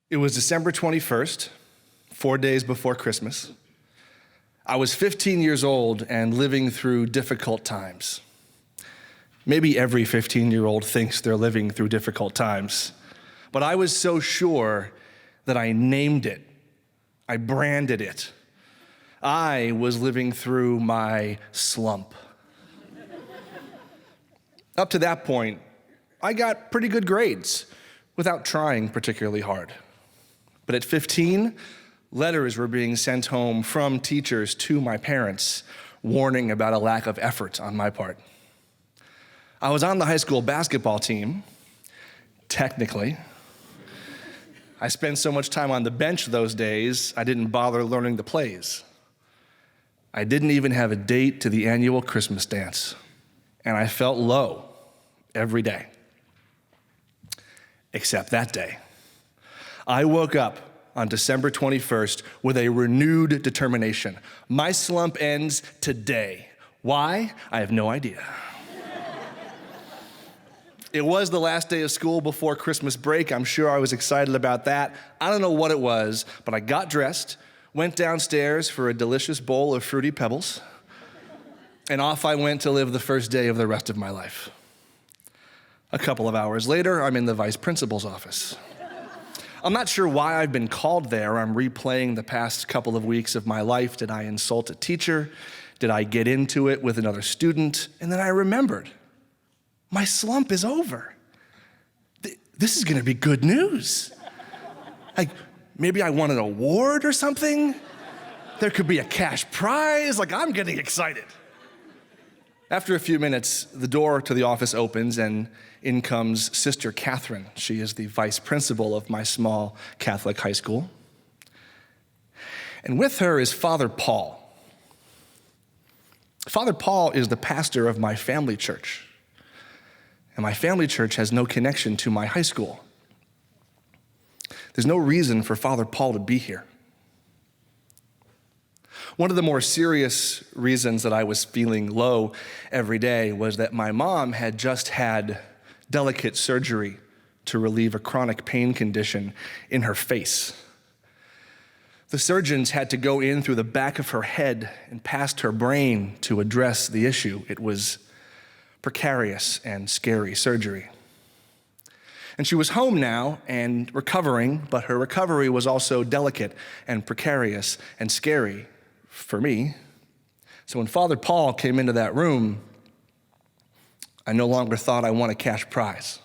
It was December 21st, 4 days before Christmas. I was 15 years old and living through difficult times. Maybe every 15-year-old thinks they're living through difficult times, but I was so sure that I named it. I branded it. I was living through my slump. Up to that point, I got pretty good grades without trying particularly hard. But at 15, letters were being sent home from teachers to my parents, warning about a lack of effort on my part. I was on the high school basketball team, technically. I spent so much time on the bench those days, I didn't bother learning the plays. I didn't even have a date to the annual Christmas dance, and I felt low every day. Except that day. I woke up on December 21st with a renewed determination. My slump ends today. Why? I have no idea. It was the last day of school before Christmas break. I'm sure I was excited about that. I don't know what it was, but I got dressed, went downstairs for a delicious bowl of Fruity Pebbles, and off I went to live the first day of the rest of my life. A couple of hours later, I'm in the vice principal's office. I'm not sure why I've been called there. I'm replaying the past couple of weeks of my life. Did I insult a teacher? Did I get into it with another student? And then I remembered, my slump is over. This is gonna be good news. Like, maybe I won an award or something. There could be a cash prize. Like, I'm getting excited. After a few minutes, the door to the office opens and in comes Sister Catherine. She is the vice principal of my small Catholic high school. And with her is Father Paul. Father Paul is the pastor of my family church. And my family church has no connection to my high school. There's no reason for Father Paul to be here. One of the more serious reasons that I was feeling low every day was that my mom had just had delicate surgery to relieve a chronic pain condition in her face. The surgeons had to go in through the back of her head and past her brain to address the issue. It was precarious and scary surgery. And she was home now and recovering, but her recovery was also delicate and precarious and scary for me. So when Father Paul came into that room, I no longer thought I won a cash prize.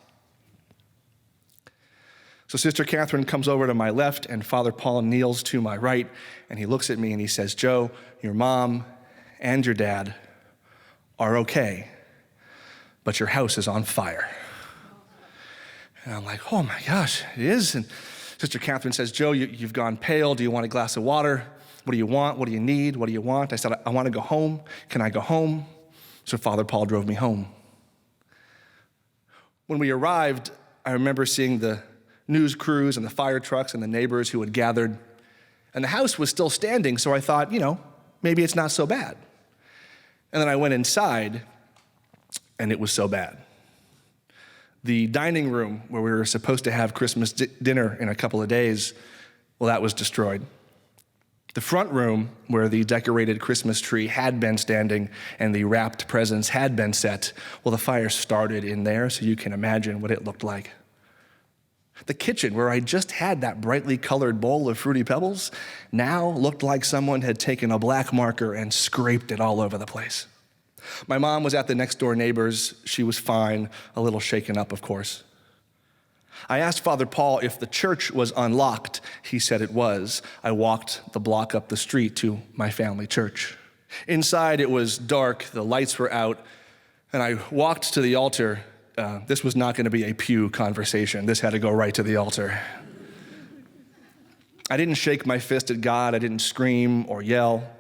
So Sister Catherine comes over to my left and Father Paul kneels to my right and he looks at me and he says, "Joe, your mom and your dad are okay, but your house is on fire." And I'm like, oh my gosh, it is? And Sister Catherine says, "Joe, you've gone pale. Do you want a glass of water? What do you want? What do you need? What do you want?" I said, "I want to go home. Can I go home?" So Father Paul drove me home. When we arrived, I remember seeing the news crews and the fire trucks and the neighbors who had gathered. And the house was still standing, so I thought, maybe it's not so bad. And then I went inside, and it was so bad. The dining room where we were supposed to have Christmas dinner in a couple of days, well, that was destroyed. The front room where the decorated Christmas tree had been standing and the wrapped presents had been set, well, the fire started in there, so you can imagine what it looked like. The kitchen, where I just had that brightly colored bowl of Fruity Pebbles, now looked like someone had taken a black marker and scraped it all over the place. My mom was at the next door neighbor's. She was fine, a little shaken up, of course. I asked Father Paul if the church was unlocked. He said it was. I walked the block up the street to my family church. Inside, it was dark, the lights were out, and I walked to the altar. This was not going to be a pew conversation. This had to go right to the altar. I didn't shake my fist at God. I didn't scream or yell.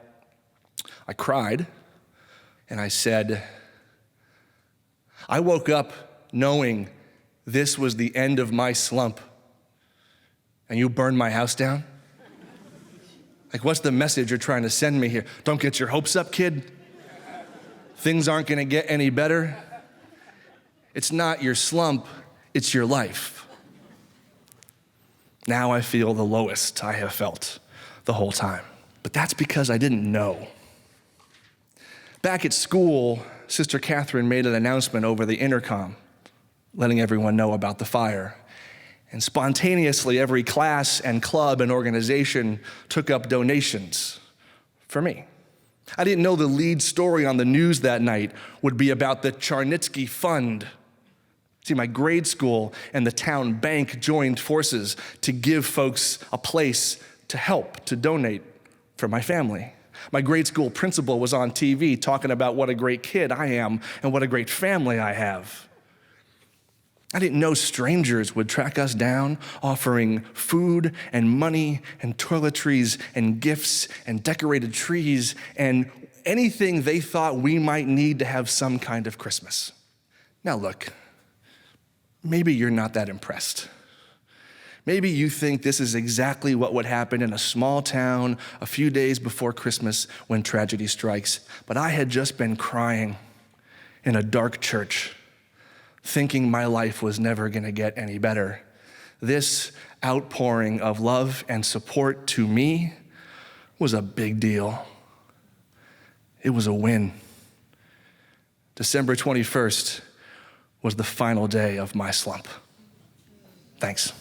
I cried, and I said, "I woke up knowing this was the end of my slump, and you burned my house down? Like, what's the message you're trying to send me here? Don't get your hopes up, kid. Things aren't gonna get any better. It's not your slump, it's your life." Now I feel the lowest I have felt the whole time. But that's because I didn't know. Back at school, Sister Catherine made an announcement over the intercom, letting everyone know about the fire. And spontaneously, every class and club and organization took up donations for me. I didn't know the lead story on the news that night would be about the Charnitsky Fund. See, my grade school and the town bank joined forces to give folks a place to help, to donate for my family. My grade school principal was on TV talking about what a great kid I am and what a great family I have. I didn't know strangers would track us down, offering food and money and toiletries and gifts and decorated trees and anything they thought we might need to have some kind of Christmas. Now look, maybe you're not that impressed. Maybe you think this is exactly what would happen in a small town a few days before Christmas when tragedy strikes. But I had just been crying in a dark church, thinking my life was never going to get any better. This outpouring of love and support to me was a big deal. It was a win. December 21st was the final day of my slump. Thanks.